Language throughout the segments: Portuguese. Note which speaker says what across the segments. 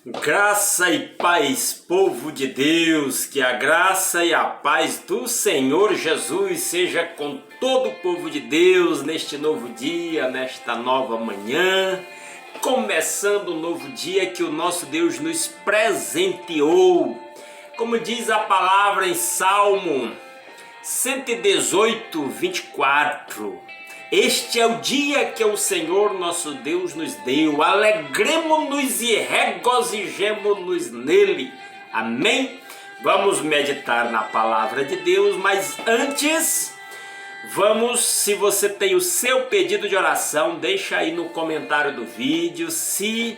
Speaker 1: Graça e paz, povo de Deus, que a graça e a paz do Senhor Jesus seja com todo o povo de Deus neste novo dia, nesta nova manhã, começando um novo dia que o nosso Deus nos presenteou. Como diz a palavra em Salmo 118, 24, este é o dia que o Senhor nosso Deus nos deu, alegremo-nos e regozijemo-nos nele. Amém? Vamos meditar na palavra de Deus, mas antes, se você tem o seu pedido de oração, deixa aí no comentário do vídeo. Se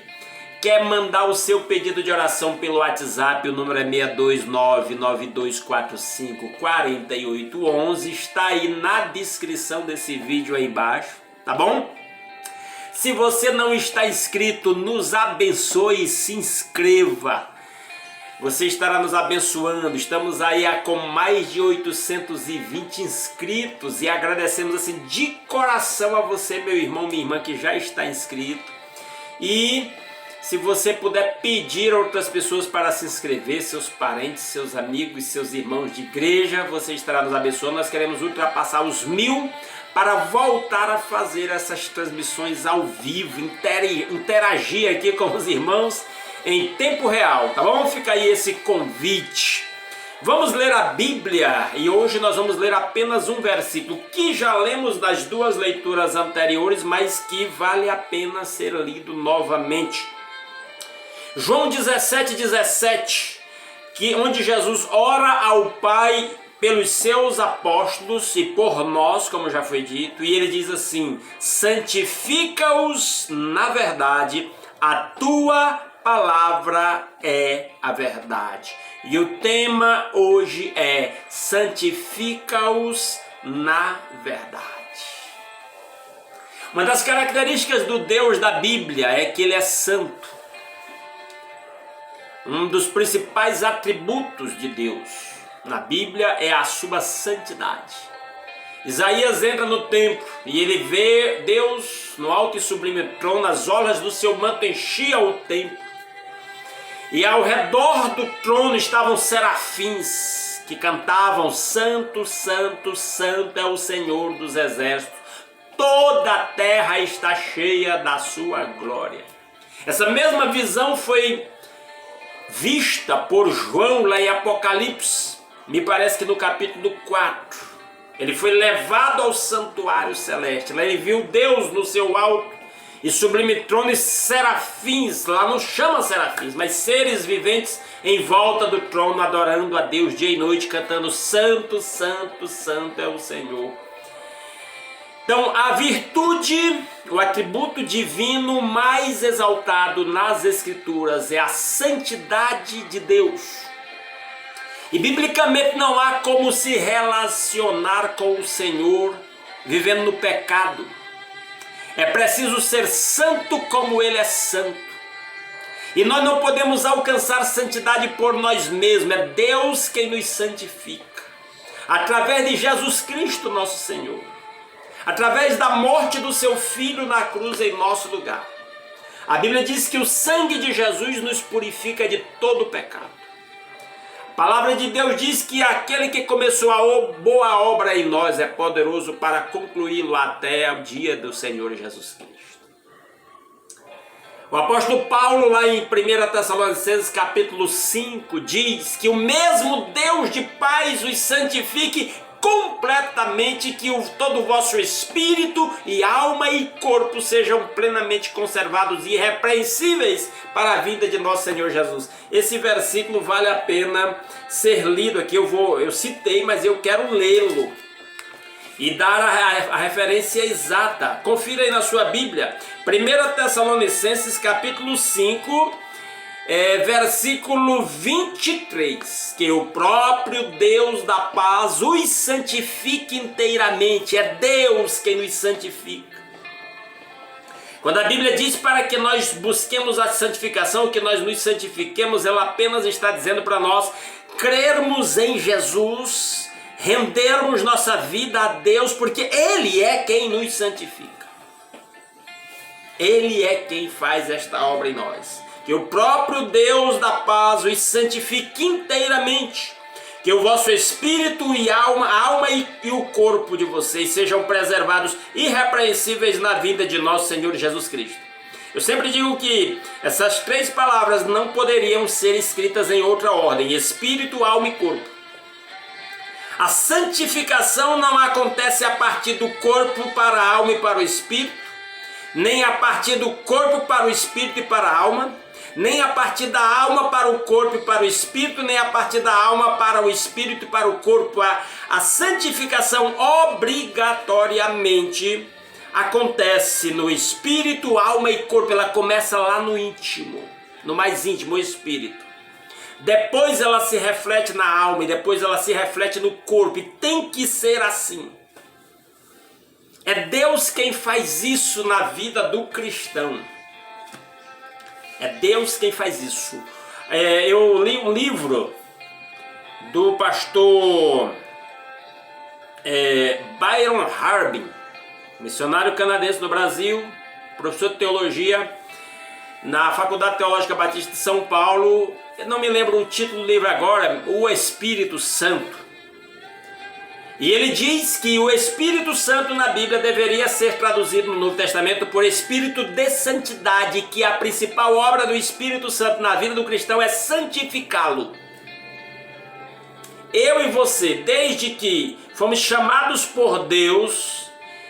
Speaker 1: quer mandar o seu pedido de oração pelo WhatsApp, o número é 62992454811, está aí na descrição desse vídeo aí embaixo, tá bom? Se você não está inscrito, nos abençoe e se inscreva. Você estará nos abençoando. Estamos aí com mais de 820 inscritos e agradecemos assim de coração a você, meu irmão, minha irmã, que já está inscrito. E se você puder pedir a outras pessoas para se inscrever, seus parentes, seus amigos, seus irmãos de igreja, você estará nos abençoando. Nós queremos ultrapassar os 1000 para voltar a fazer essas transmissões ao vivo, interagir aqui com os irmãos em tempo real, tá bom? Fica aí esse convite. Vamos ler a Bíblia e hoje nós vamos ler apenas um versículo que já lemos nas duas leituras anteriores, mas que vale a pena ser lido novamente. João 17:17, onde Jesus ora ao Pai pelos seus apóstolos e por nós, como já foi dito, e ele diz assim: santifica-os na verdade, a tua palavra é a verdade. E o tema hoje é santifica-os na verdade. Uma das características do Deus da Bíblia é que ele é santo. Um dos principais atributos de Deus na Bíblia é a sua santidade. Isaías entra no templo e ele vê Deus no alto e sublime trono, as orlas do seu manto enchiam o templo. E ao redor do trono estavam serafins que cantavam: Santo, Santo, Santo é o Senhor dos exércitos. Toda a terra está cheia da sua glória. Essa mesma visão foi vista por João lá em Apocalipse, me parece que no capítulo 4. Ele foi levado ao santuário celeste. Lá ele viu Deus no seu alto e sublime trono e serafins, lá não chama serafins, mas seres viventes em volta do trono, adorando a Deus dia e noite, cantando: Santo, Santo, Santo é o Senhor. Então, a virtude, o atributo divino mais exaltado nas Escrituras é a santidade de Deus. E biblicamente não há como se relacionar com o Senhor vivendo no pecado. É preciso ser santo como Ele é santo. E nós não podemos alcançar santidade por nós mesmos, é Deus quem nos santifica. Através de Jesus Cristo, nosso Senhor. Através da morte do seu Filho na cruz em nosso lugar. A Bíblia diz que o sangue de Jesus nos purifica de todo pecado. A palavra de Deus diz que aquele que começou a boa obra em nós é poderoso para concluí-lo até o dia do Senhor Jesus Cristo. O apóstolo Paulo, lá em 1 Tessalonicenses capítulo 5, diz que o mesmo Deus de paz os santifique completamente, que todo o vosso espírito e alma e corpo sejam plenamente conservados e irrepreensíveis para a vinda de nosso Senhor Jesus. Esse versículo vale a pena ser lido aqui. Eu citei, mas eu quero lê-lo e dar a referência exata. Confira aí na sua Bíblia, 1 Tessalonicenses capítulo 5, versículo 23, que o próprio Deus da paz os santifique inteiramente. É Deus quem nos santifica. Quando a Bíblia diz para que nós busquemos a santificação, que nós nos santifiquemos, ela apenas está dizendo para nós crermos em Jesus, rendermos nossa vida a Deus, porque Ele é quem nos santifica. Ele é quem faz esta obra em nós. que o próprio Deus da paz os santifique inteiramente, que o vosso espírito e alma, a alma e o corpo de vocês sejam preservados irrepreensíveis na vinda de nosso Senhor Jesus Cristo. Eu sempre digo que essas três palavras não poderiam ser escritas em outra ordem: espírito, alma e corpo. A santificação não acontece a partir do corpo para a alma e para o espírito, nem a partir do corpo para o espírito e para a alma, nem a partir da alma para o corpo e para o espírito, nem a partir da alma para o espírito e para o corpo. A santificação obrigatoriamente acontece no espírito, alma e corpo. Ela começa lá no íntimo, no mais íntimo, o espírito. Depois ela se reflete na alma e depois ela se reflete no corpo. E tem que ser assim. É Deus quem faz isso na vida do cristão. É Deus quem faz isso. Eu li um livro do pastor Byron Harbin, missionário canadense no Brasil, professor de teologia na Faculdade Teológica Batista de São Paulo. Eu não me lembro o título do livro agora, O Espírito Santo. E ele diz que o Espírito Santo na Bíblia deveria ser traduzido no Novo Testamento por Espírito de Santidade, que a principal obra do Espírito Santo na vida do cristão é santificá-lo. Eu e você, desde que fomos chamados por Deus,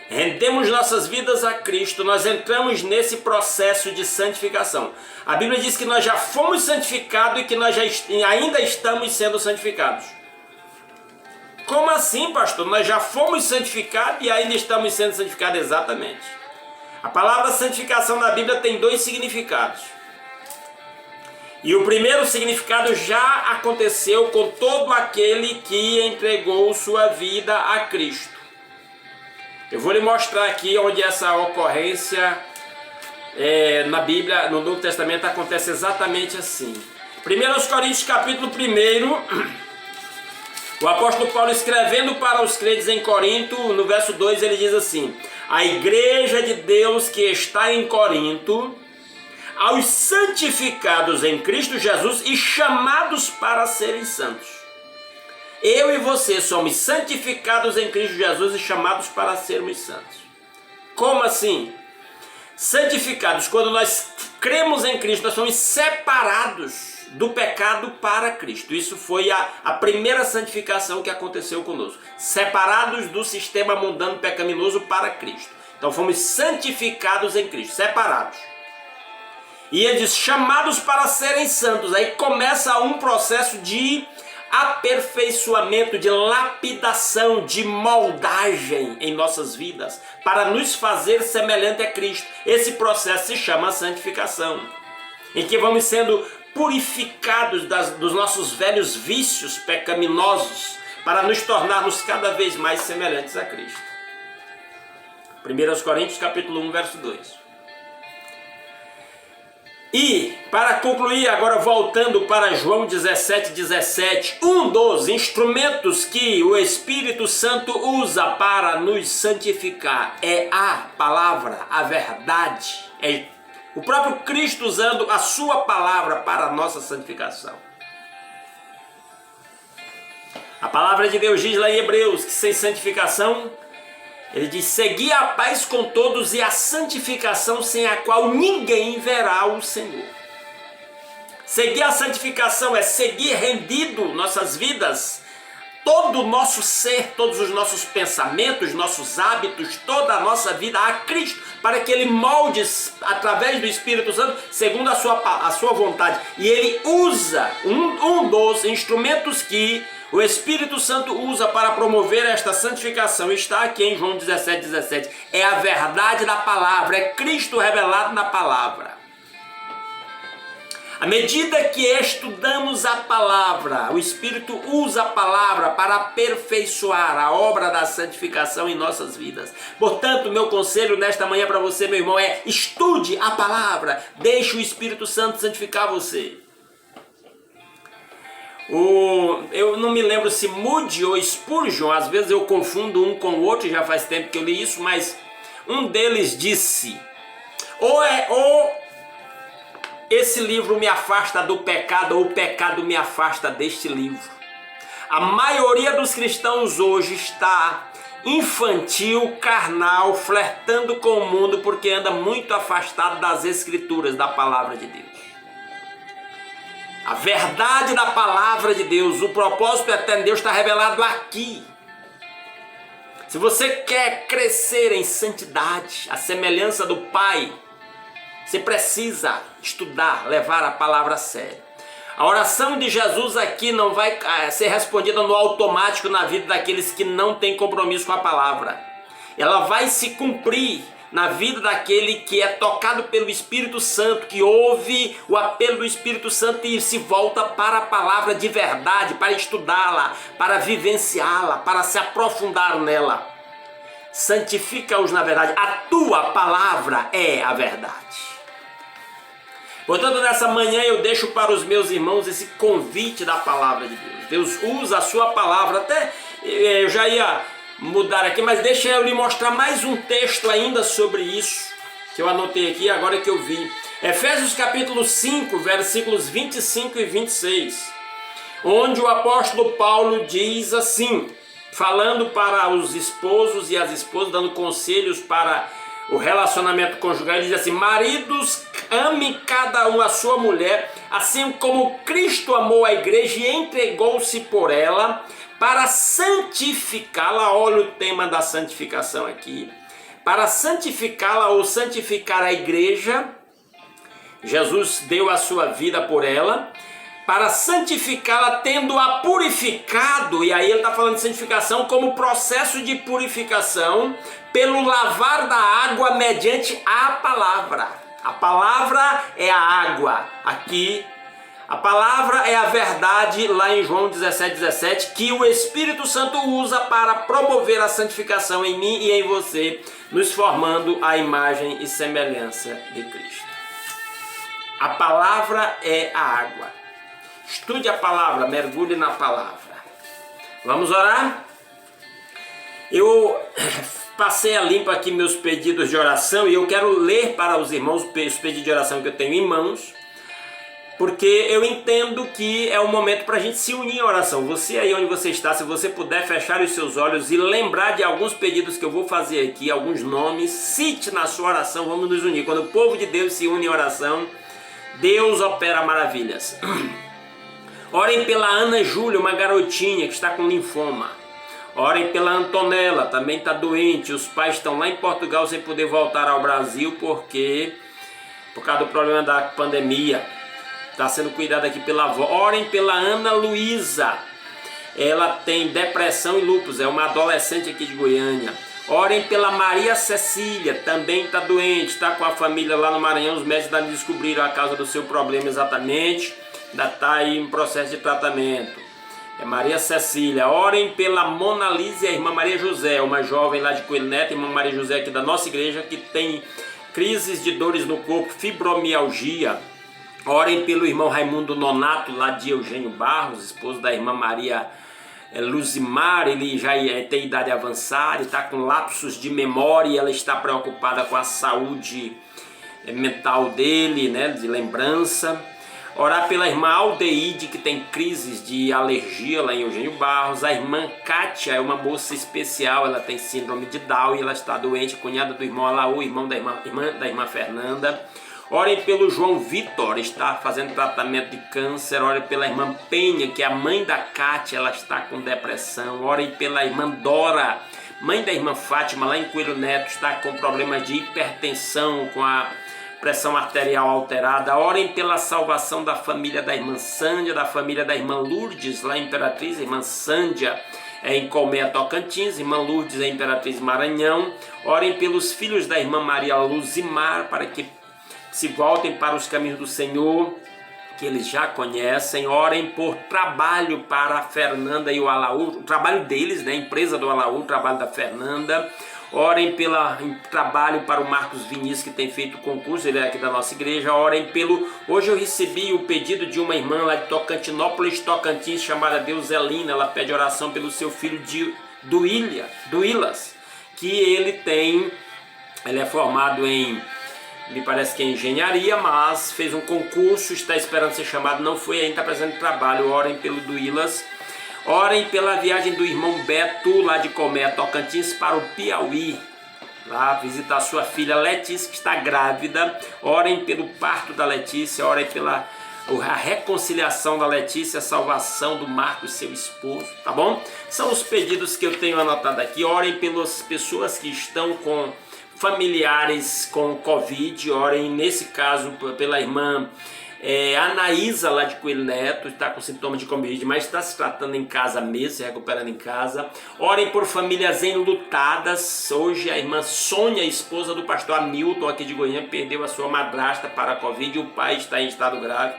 Speaker 1: rendemos nossas vidas a Cristo, nós entramos nesse processo de santificação. A Bíblia diz que nós já fomos santificados e que nós ainda estamos sendo santificados. Como assim, pastor? Nós já fomos santificados e ainda estamos sendo santificados? Exatamente. A palavra santificação na Bíblia tem dois significados. E o primeiro significado já aconteceu com todo aquele que entregou sua vida a Cristo. Eu vou lhe mostrar aqui onde essa ocorrência na Bíblia, no Novo Testamento, acontece exatamente assim. 1 Coríntios capítulo 1, o apóstolo Paulo escrevendo para os crentes em Corinto, no verso 2 ele diz assim: a igreja de Deus que está em Corinto, aos santificados em Cristo Jesus e chamados para serem santos. Eu e você somos santificados em Cristo Jesus e chamados para sermos santos. Como assim? Santificados, quando nós cremos em Cristo, nós somos separados do pecado para Cristo. Isso foi a primeira santificação que aconteceu conosco. Separados do sistema mundano pecaminoso para Cristo. Então fomos santificados em Cristo, separados. E ele diz, chamados para serem santos. Aí começa um processo de aperfeiçoamento, de lapidação, de moldagem em nossas vidas, para nos fazer semelhante a Cristo. Esse processo se chama santificação, em que vamos sendo purificados dos nossos velhos vícios pecaminosos, para nos tornarmos cada vez mais semelhantes a Cristo. 1 Coríntios capítulo 1, verso 2. E, para concluir, agora voltando para João 17:17, um dos instrumentos que o Espírito Santo usa para nos santificar é a palavra, a verdade. É o próprio Cristo usando a sua palavra para a nossa santificação. A palavra de Deus diz lá em Hebreus que sem santificação, ele diz, segui a paz com todos e a santificação sem a qual ninguém verá o Senhor. Seguir a santificação é seguir rendido nossas vidas, todo o nosso ser, todos os nossos pensamentos, nossos hábitos, toda a nossa vida a Cristo, para que Ele molde através do Espírito Santo, segundo a sua vontade. E Ele usa um dos instrumentos que o Espírito Santo usa para promover esta santificação. Está aqui em João 17:17. É a verdade da palavra, é Cristo revelado na palavra. À medida que estudamos a palavra, o Espírito usa a palavra para aperfeiçoar a obra da santificação em nossas vidas. Portanto, meu conselho nesta manhã para você, meu irmão, é estude a palavra, deixe o Espírito Santo santificar você. Eu não me lembro se Moody ou Spurgeon, às vezes eu confundo um com o outro, já faz tempo que eu li isso, mas um deles disse, esse livro me afasta do pecado ou o pecado me afasta deste livro. A maioria dos cristãos hoje está infantil, carnal, flertando com o mundo porque anda muito afastado das escrituras, da palavra de Deus. A verdade da palavra de Deus, o propósito eterno de Deus está revelado aqui. Se você quer crescer em santidade, a semelhança do Pai, você precisa estudar, levar a palavra a sério. A oração de Jesus aqui não vai ser respondida no automático na vida daqueles que não têm compromisso com a palavra. Ela vai se cumprir na vida daquele que é tocado pelo Espírito Santo, que ouve o apelo do Espírito Santo e se volta para a palavra de verdade, para estudá-la, para vivenciá-la, para se aprofundar nela. Santifica-os na verdade. A tua palavra é a verdade. Portanto, nessa manhã eu deixo para os meus irmãos esse convite da palavra de Deus. Deus usa a sua palavra, até eu já ia mudar aqui, mas deixa eu lhe mostrar mais um texto ainda sobre isso, que eu anotei aqui agora que eu vi. Efésios capítulo 5, versículos 25 e 26, onde o apóstolo Paulo diz assim, falando para os esposos e as esposas, dando conselhos para o relacionamento conjugal, ele diz assim: maridos, ame cada um a sua mulher, assim como Cristo amou a igreja e entregou-se por ela, para santificá-la. Olha o tema da santificação aqui. Para santificá-la ou santificar a igreja, Jesus deu a sua vida por ela, para santificá-la, tendo-a purificado, e aí ele está falando de santificação como processo de purificação, pelo lavar da água mediante a palavra. A palavra é a água, aqui a palavra é a verdade, lá em João 17, que o Espírito Santo usa para promover a santificação em mim e em você, nos formando a imagem e semelhança de Cristo. A palavra é a água. Estude a palavra, mergulhe na palavra. Vamos orar? Eu passei a limpo aqui meus pedidos de oração e eu quero ler para os irmãos os pedidos de oração que eu tenho em mãos, porque eu entendo que é o momento para a gente se unir em oração. Você aí onde você está, se você puder fechar os seus olhos e lembrar de alguns pedidos que eu vou fazer aqui, alguns nomes, cite na sua oração, vamos nos unir. Quando o povo de Deus se une em oração, Deus opera maravilhas. Orem pela Ana Júlia, uma garotinha que está com linfoma. Orem pela Antonella, também está doente. Os pais estão lá em Portugal sem poder voltar ao Brasil por causa do problema da pandemia. Está sendo cuidada aqui pela avó. Orem pela Ana Luísa. Ela tem depressão e lúpus, é uma adolescente aqui de Goiânia. Orem pela Maria Cecília, também está doente, está com a família lá no Maranhão. Os médicos ainda não descobriram a causa do seu problema exatamente. Ainda está aí em processo de tratamento. É Maria Cecília. Orem pela Mona Lisa e a irmã Maria José, uma jovem lá de Coelho Neto, irmã Maria José aqui da nossa igreja, que tem crises de dores no corpo, fibromialgia. Orem pelo irmão Raimundo Nonato, lá de Eugênio Barros, esposo da irmã Maria Luzimar. Ele já tem idade avançada, está com lapsos de memória e ela está preocupada com a saúde mental dele, né, de lembrança. Orar pela irmã Aldeide, que tem crises de alergia lá em Eugênio Barros. A irmã Kátia é uma moça especial, ela tem síndrome de Down e ela está doente, cunhada do irmão Alaú, irmã da irmã Fernanda. Orem pelo João Vitor, está fazendo tratamento de câncer. Orem pela irmã Penha, que é a mãe da Kátia, ela está com depressão. Orem pela irmã Dora, mãe da irmã Fátima, lá em Coelho Neto, está com problemas de hipertensão, com a pressão arterial alterada. Orem pela salvação da família da irmã Sândia, da família da irmã Lourdes, lá em Imperatriz. A irmã Sândia é em Colmeia, Tocantins, irmã Lourdes é em Imperatriz, Maranhão. Orem pelos filhos da irmã Maria Luzimar, para que se voltem para os caminhos do Senhor, que eles já conhecem. Orem por trabalho para a Fernanda e o Alaú, o trabalho deles, né? A empresa do Alaú, o trabalho da Fernanda. Orem pelo trabalho para o Marcos Vinícius, que tem feito concurso, ele é aqui da nossa igreja. Orem pelo... Hoje eu recebi o pedido de uma irmã lá de Tocantinópolis, Tocantins, chamada Deuselina. Ela pede oração pelo seu filho Duílas, que ele é formado em me parece que é engenharia, mas fez um concurso, está esperando ser chamado, não foi ainda, está apresentando trabalho. Orem pelo Duílas. Orem pela viagem do irmão Beto, lá de Comé, Tocantins, para o Piauí, lá visitar sua filha Letícia, que está grávida. Orem pelo parto da Letícia, orem pela a reconciliação da Letícia, a salvação do Marcos, seu esposo, tá bom? São os pedidos que eu tenho anotado aqui. Orem pelas pessoas que estão com familiares com Covid, orem nesse caso pela irmã Anaísa, lá de Coelho Neto, está com sintomas de Covid, mas está se tratando em casa mesmo, se recuperando em casa. Orem por famílias enlutadas. Hoje a irmã Sônia, esposa do pastor Hamilton, aqui de Goiânia, perdeu a sua madrasta para a Covid e o pai está em estado grave.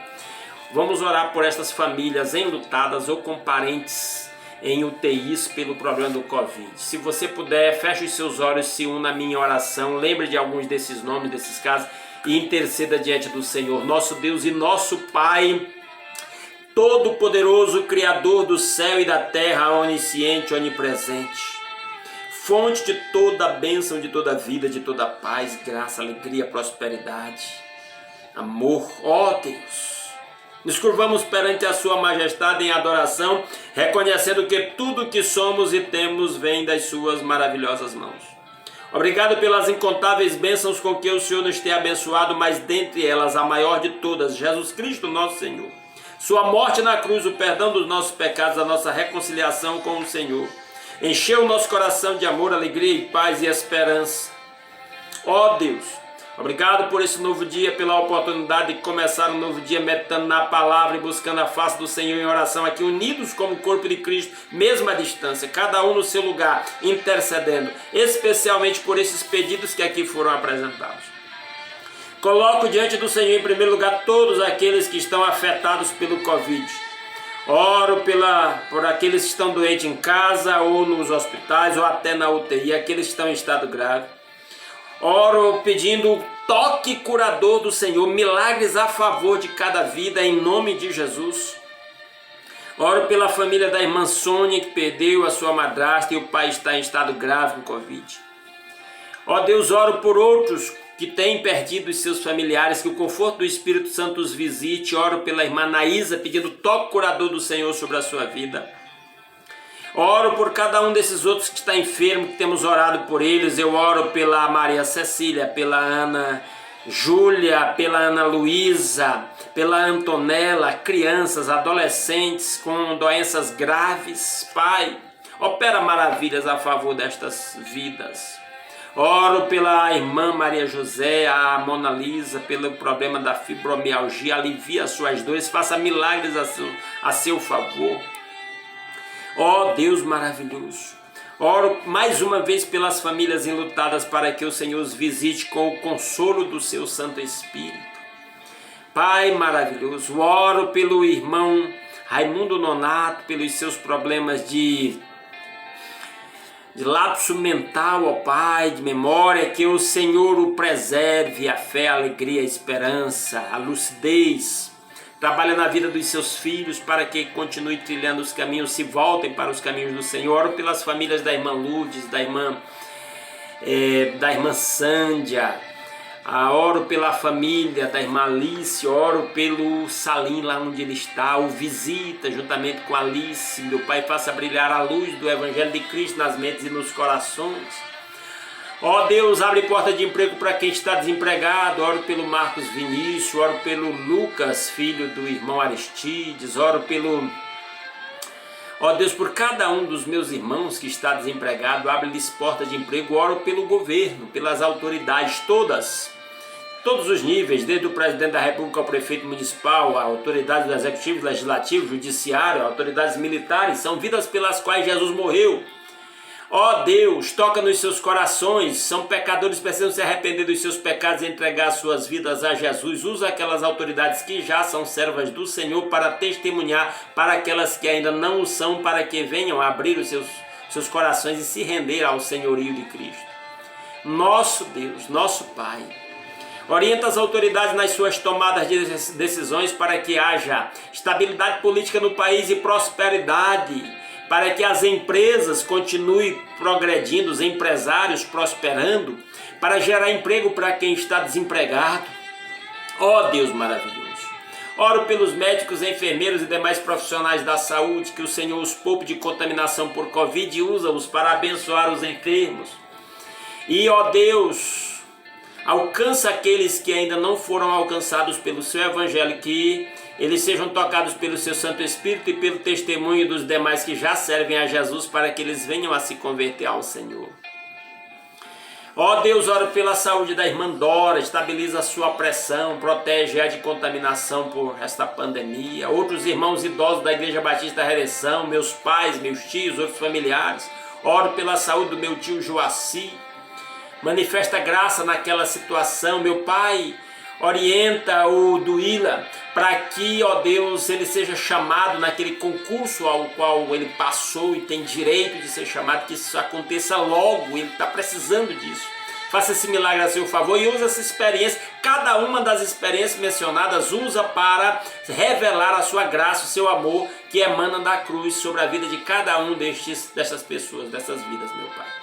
Speaker 1: Vamos orar por estas famílias enlutadas ou com parentes em UTIs pelo problema do Covid. Se você puder, feche os seus olhos, se una à minha oração, lembre de alguns desses nomes, desses casos, e interceda diante do Senhor, nosso Deus e nosso Pai, Todo-Poderoso, Criador do céu e da terra, onisciente, onipresente, fonte de toda a bênção, de toda a vida, de toda a paz, graça, alegria, prosperidade, amor. Ó Deus, nos curvamos perante a sua majestade em adoração, reconhecendo que tudo que somos e temos vem das suas maravilhosas mãos. Obrigado pelas incontáveis bênçãos com que o Senhor nos tem abençoado, mas dentre elas a maior de todas, Jesus Cristo, nosso Senhor. Sua morte na cruz, o perdão dos nossos pecados, a nossa reconciliação com o Senhor. Encheu o nosso coração de amor, alegria e paz e esperança. Ó Deus, obrigado por esse novo dia, pela oportunidade de começar um novo dia meditando na palavra e buscando a face do Senhor em oração aqui, unidos como corpo de Cristo, mesma distância, cada um no seu lugar, intercedendo, especialmente por esses pedidos que aqui foram apresentados. Coloco diante do Senhor em primeiro lugar todos aqueles que estão afetados pelo Covid. Oro por aqueles que estão doentes em casa ou nos hospitais ou até na UTI, aqueles que estão em estado grave. Oro pedindo o toque curador do Senhor, milagres a favor de cada vida, em nome de Jesus. Oro pela família da irmã Sônia, que perdeu a sua madrasta e o pai está em estado grave com Covid. Ó Deus, oro por outros que têm perdido os seus familiares, que o conforto do Espírito Santo os visite. Oro pela irmã Anaísa, pedindo o toque curador do Senhor sobre a sua vida. Oro por cada um desses outros que está enfermo, que temos orado por eles. Eu oro pela Maria Cecília, pela Ana Júlia, pela Ana Luísa, pela Antonella, crianças, adolescentes com doenças graves. Pai, opera maravilhas a favor destas vidas. Oro pela irmã Maria José, a Mona Lisa, pelo problema da fibromialgia. Alivia as suas dores, faça milagres a seu favor. Ó Deus maravilhoso, oro mais uma vez pelas famílias enlutadas, para que o Senhor os visite com o consolo do seu Santo Espírito. Pai maravilhoso, oro pelo irmão Raimundo Nonato, pelos seus problemas de lapso mental, ó Pai, de memória, que o Senhor o preserve, a fé, a alegria, a esperança, a lucidez. Trabalha na vida dos seus filhos para que continue trilhando os caminhos, se voltem para os caminhos do Senhor. Oro pelas famílias da irmã Lourdes, da irmã Sândia. Oro pela família da irmã Alice. Oro pelo Salim, lá onde ele está. O visita juntamente com Alice. Meu Pai, faça brilhar a luz do Evangelho de Cristo nas mentes e nos corações. Ó Deus, abre porta de emprego para quem está desempregado. Oro pelo Marcos Vinícius, oro pelo Lucas, filho do irmão Aristides, oro pelo... Ó Deus, por cada um dos meus irmãos que está desempregado, abre-lhes porta de emprego. Oro pelo governo, pelas autoridades todos os níveis, desde o presidente da República ao prefeito municipal, a autoridades do executivo, legislativo, judiciário, autoridades militares, são vidas pelas quais Jesus morreu. Ó Deus, toca nos seus corações, são pecadores, precisam se arrepender dos seus pecados e entregar suas vidas a Jesus. Usa aquelas autoridades que já são servas do Senhor para testemunhar para aquelas que ainda não o são, para que venham abrir os seus corações e se render ao senhorio de Cristo. Nosso Deus, nosso Pai, orienta as autoridades nas suas tomadas de decisões para que haja estabilidade política no país e prosperidade, para que as empresas continuem progredindo, os empresários prosperando, para gerar emprego para quem está desempregado. Ó Deus maravilhoso! Oro pelos médicos, enfermeiros e demais profissionais da saúde, que o Senhor os poupe de contaminação por Covid e usa-os para abençoar os enfermos. E, ó Deus, alcança aqueles que ainda não foram alcançados pelo seu evangelho, que eles sejam tocados pelo seu Santo Espírito e pelo testemunho dos demais que já servem a Jesus, para que eles venham a se converter ao Senhor. Ó Deus, oro pela saúde da irmã Dora, estabiliza a sua pressão, protege-a de contaminação por esta pandemia. Outros irmãos idosos da Igreja Batista Redenção, meus pais, meus tios, outros familiares, oro pela saúde do meu tio Joaci, manifesta graça naquela situação. Meu pai, orienta o Duíla para que, ó Deus, ele seja chamado naquele concurso ao qual ele passou e tem direito de ser chamado, que isso aconteça logo, ele está precisando disso. Faça esse milagre a seu favor e usa essa experiência, cada uma das experiências mencionadas, usa para revelar a sua graça, o seu amor que emana da cruz sobre a vida de cada um dessas pessoas, dessas vidas, meu Pai.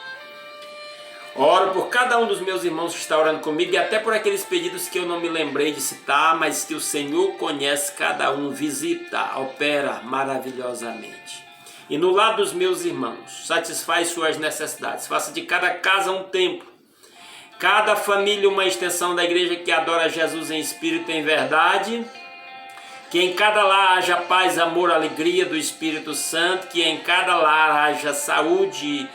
Speaker 1: Oro por cada um dos meus irmãos que está orando comigo e até por aqueles pedidos que eu não me lembrei de citar, mas que o Senhor conhece cada um, visita, opera maravilhosamente. E no lado dos meus irmãos, satisfaz suas necessidades, faça de cada casa um templo, cada família uma extensão da igreja que adora Jesus em espírito e em verdade, que em cada lar haja paz, amor, alegria do Espírito Santo, que em cada lar haja saúde,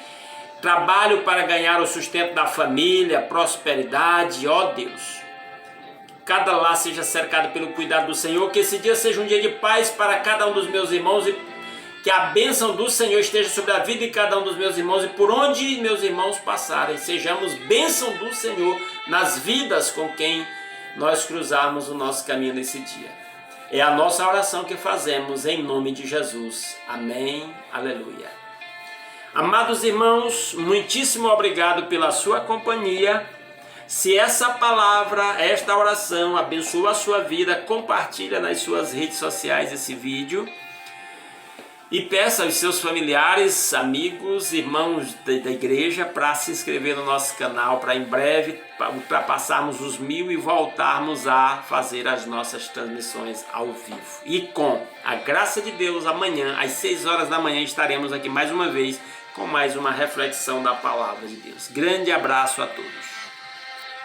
Speaker 1: trabalho para ganhar o sustento da família, prosperidade, ó Deus. Cada lar seja cercado pelo cuidado do Senhor, que esse dia seja um dia de paz para cada um dos meus irmãos e que a bênção do Senhor esteja sobre a vida de cada um dos meus irmãos e por onde meus irmãos passarem, sejamos bênção do Senhor nas vidas com quem nós cruzarmos o nosso caminho nesse dia. É a nossa oração que fazemos em nome de Jesus. Amém. Aleluia. Amados irmãos, muitíssimo obrigado pela sua companhia. Se essa palavra, esta oração abençoa a sua vida, compartilha nas suas redes sociais esse vídeo e peça aos seus familiares, amigos, irmãos da igreja para se inscrever no nosso canal, para em breve ultrapassarmos os 1000 e voltarmos a fazer as nossas transmissões ao vivo. E com a graça de Deus, amanhã às 6 horas da manhã estaremos aqui mais uma vez com mais uma reflexão da palavra de Deus. Grande abraço a todos.